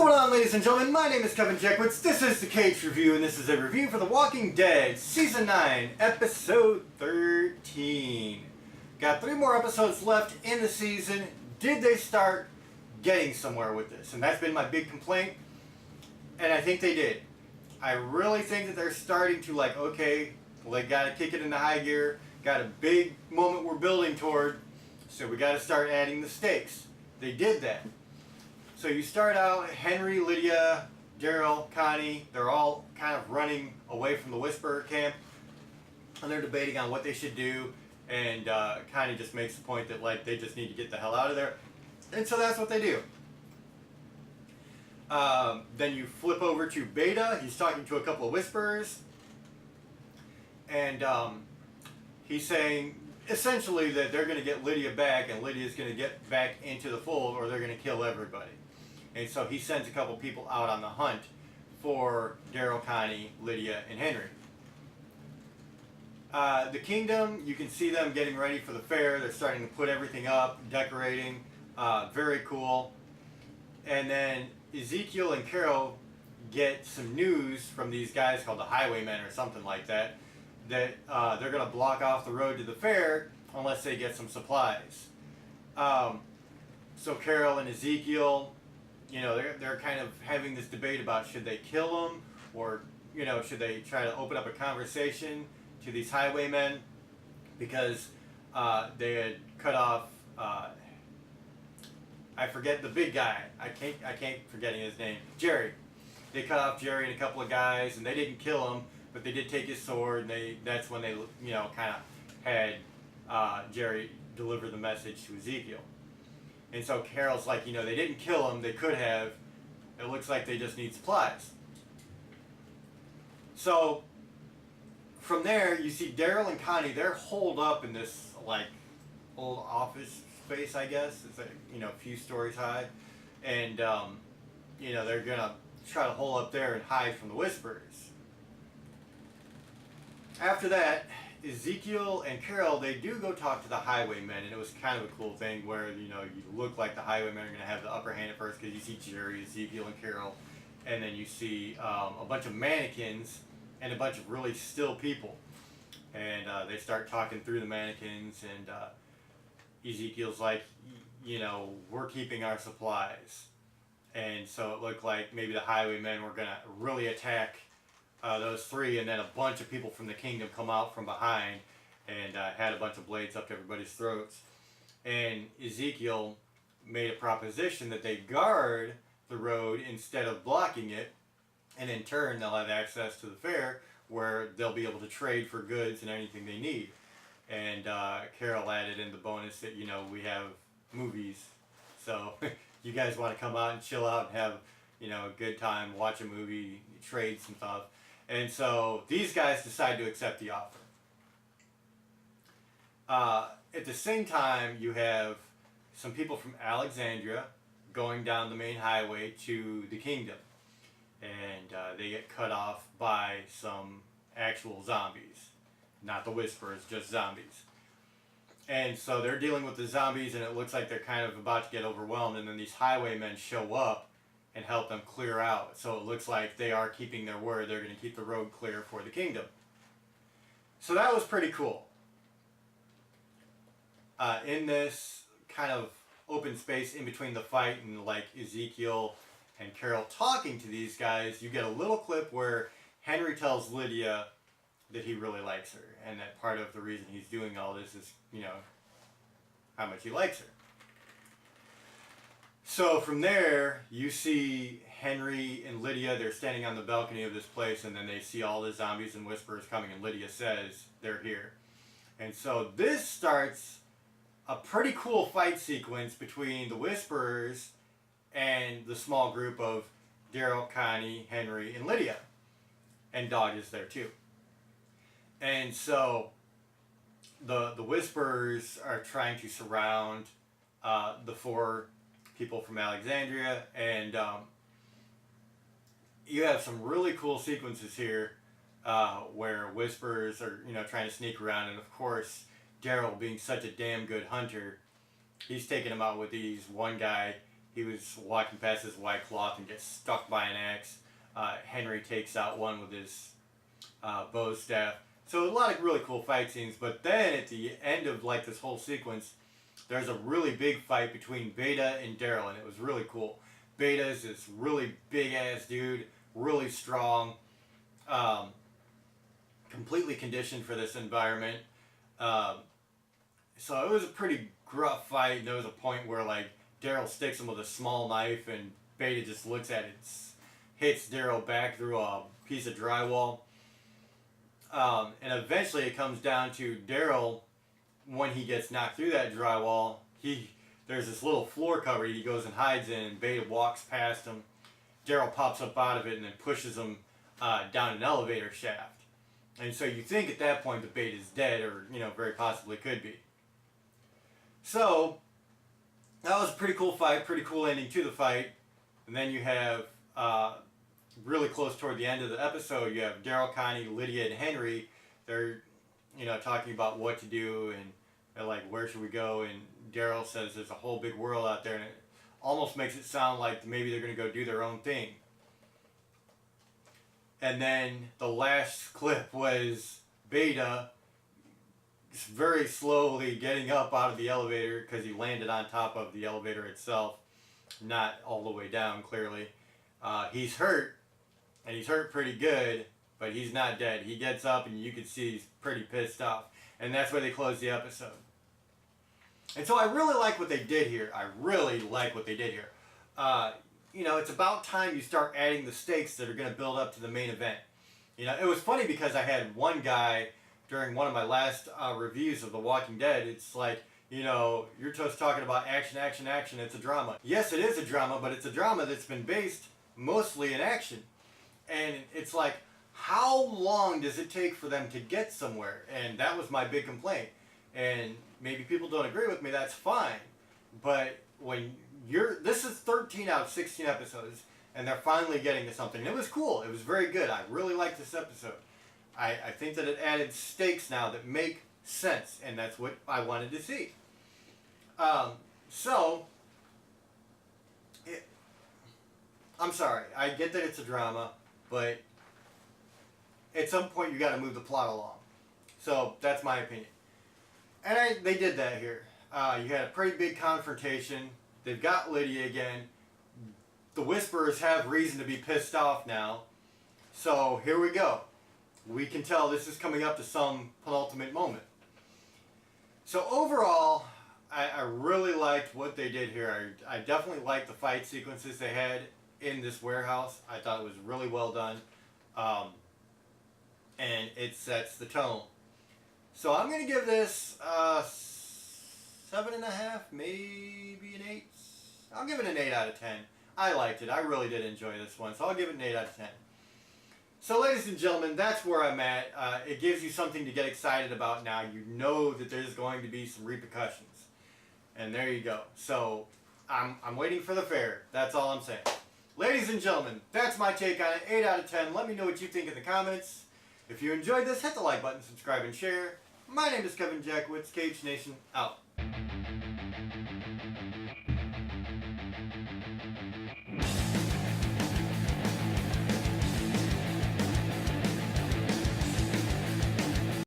going on, ladies and gentlemen? My name is Kevin Jackwitz. This is the Kaged Review, and this is a review for The Walking Dead, Season 9, Episode 13. Got 3 more episodes left in the season. Did they start getting somewhere with this? And that's been my big complaint, and I think they did. I really think that they're starting to, okay, well, they got to kick it into high gear, got a big moment we're building toward, so we got to start adding the stakes. They did that. So you start out, Henry, Lydia, Daryl, Connie, they're all kind of running away from the Whisperer camp, and they're debating on what they should do, and Connie just makes the point that they just need to get the hell out of there, and so that's what they do. Then you flip over to Beta. He's talking to a couple of Whisperers, and he's saying essentially that they're going to get Lydia back, and Lydia's going to get back into the fold, or they're going to kill everybody. And so he sends a couple people out on the hunt for Daryl, Connie, Lydia, and Henry. The Kingdom, you can see them getting ready for the fair. They're starting to put everything up, decorating. Very cool. And then Ezekiel and Carol get some news from these guys called the Highwaymen or something like that, that they're going to block off the road to the fair unless they get some supplies. So Carol and Ezekiel, they're kind of having this debate about should they kill him, or should they try to open up a conversation to these Highwaymen, because they had cut off I forget the big guy. I can't forgetting his name. Jerry. They cut off Jerry and a couple of guys, and they didn't kill him, but they did take his sword, and that's when they kind of had Jerry deliver the message to Ezekiel. And so Carol's like, they didn't kill him, they could have. It looks like they just need supplies. So from there, you see Daryl and Connie, they're holed up in this old office space, I guess. It's a few stories high. And they're gonna try to hole up there and hide from the Whisperers. After that, Ezekiel and Carol, they do go talk to the Highwaymen, and it was kind of a cool thing where, you look like the Highwaymen are going to have the upper hand at first, because you see Jerry, Ezekiel, and Carol, and then you see a bunch of mannequins and a bunch of really still people. And they start talking through the mannequins, and Ezekiel's like, we're keeping our supplies. And so it looked like maybe the Highwaymen were going to really attack those 3, and then a bunch of people from the Kingdom come out from behind and had a bunch of blades up to everybody's throats. And Ezekiel made a proposition that they guard the road instead of blocking it, and in turn they'll have access to the fair where they'll be able to trade for goods and anything they need. And Carol added in the bonus that, we have movies, so you guys want to come out and chill out and have a good time, watch a movie, trade some stuff. And so these guys decide to accept the offer. At the same time, you have some people from Alexandria going down the main highway to the Kingdom. And they get cut off by some actual zombies. Not the Whisperers, just zombies. And so they're dealing with the zombies, and it looks like they're kind of about to get overwhelmed. And then these Highwaymen show up and help them clear out. So it looks like they are keeping their word. They're going to keep the road clear for the Kingdom. So that was pretty cool. In this kind of open space in between the fight and Ezekiel and Carol talking to these guys, you get a little clip where Henry tells Lydia that he really likes her, and that part of the reason he's doing all this is, how much he likes her. So from there, you see Henry and Lydia, they're standing on the balcony of this place, and then they see all the zombies and Whisperers coming, and Lydia says they're here. And so this starts a pretty cool fight sequence between the Whisperers and the small group of Daryl, Connie, Henry, and Lydia. And Dog is there too. And so the Whisperers are trying to surround the 4 people from Alexandria, and you have some really cool sequences here where Whisperers are trying to sneak around, and of course Daryl, being such a damn good hunter, he's taking them out with ease. One guy he was walking past his white cloth and gets stuck by an axe. Henry takes out one with his bow staff. So a lot of really cool fight scenes. But then at the end of like this whole sequence, there's a really big fight between Beta and Daryl, and it was really cool. Beta is this really big ass dude, really strong, completely conditioned for this environment. So it was a pretty gruff fight, and there was a point where like Daryl sticks him with a small knife, and Beta just looks at it, hits Daryl back through a piece of drywall. And eventually it comes down to Daryl, when he gets knocked through that drywall, there's this little floor cover he goes and hides in, and Beta walks past him. Daryl pops up out of it and then pushes him down an elevator shaft. And so you think at that point that Beta's dead, or very possibly could be. So that was a pretty cool fight, pretty cool ending to the fight. And then you have really close toward the end of the episode, you have Daryl, Connie, Lydia, and Henry. They're talking about what to do, and they're like, where should we go? And Daryl says there's a whole big world out there, and it almost makes it sound like maybe they're going to go do their own thing. And then the last clip was Beta just very slowly getting up out of the elevator, because he landed on top of the elevator itself, not all the way down, clearly. He's hurt, and he's hurt pretty good, but he's not dead. He gets up, and you can see he's pretty pissed off. And that's where they close the episode. And so I really like what they did here. It's about time you start adding the stakes that are going to build up to the main event. It was funny because I had one guy during one of my last reviews of The Walking Dead. It's like, you're just talking about action, action, action. It's a drama. Yes, it is a drama, but it's a drama that's been based mostly in action. And it's like, how long does it take for them to get somewhere? And that was my big complaint. And maybe people don't agree with me, that's fine. But when this is 13 out of 16 episodes, and they're finally getting to something. It was cool. It was very good. I really liked this episode. I think that it added stakes now that make sense, and that's what I wanted to see. I'm sorry. I get that it's a drama, but at some point you got to move the plot along. So that's my opinion. And they did that here. You had a pretty big confrontation. They've got Lydia again. The Whisperers have reason to be pissed off now. So here we go. We can tell this is coming up to some penultimate moment. So overall, I really liked what they did here. I definitely liked the fight sequences they had in this warehouse. I thought it was really well done. And it sets the tone. So I'm going to give this 7.5, maybe an 8. I'll give it an 8 out of 10. I liked it. I really did enjoy this one, so I'll give it an 8 out of 10. So ladies and gentlemen, that's where I'm at. It gives you something to get excited about now. You know that there's going to be some repercussions. And there you go. So I'm waiting for the fair. That's all I'm saying. Ladies and gentlemen, that's my take on it. 8 out of 10. Let me know what you think in the comments. If you enjoyed this, hit the like button, subscribe, and share. My name is Kevin Jackowitz. Kaged Nation, out.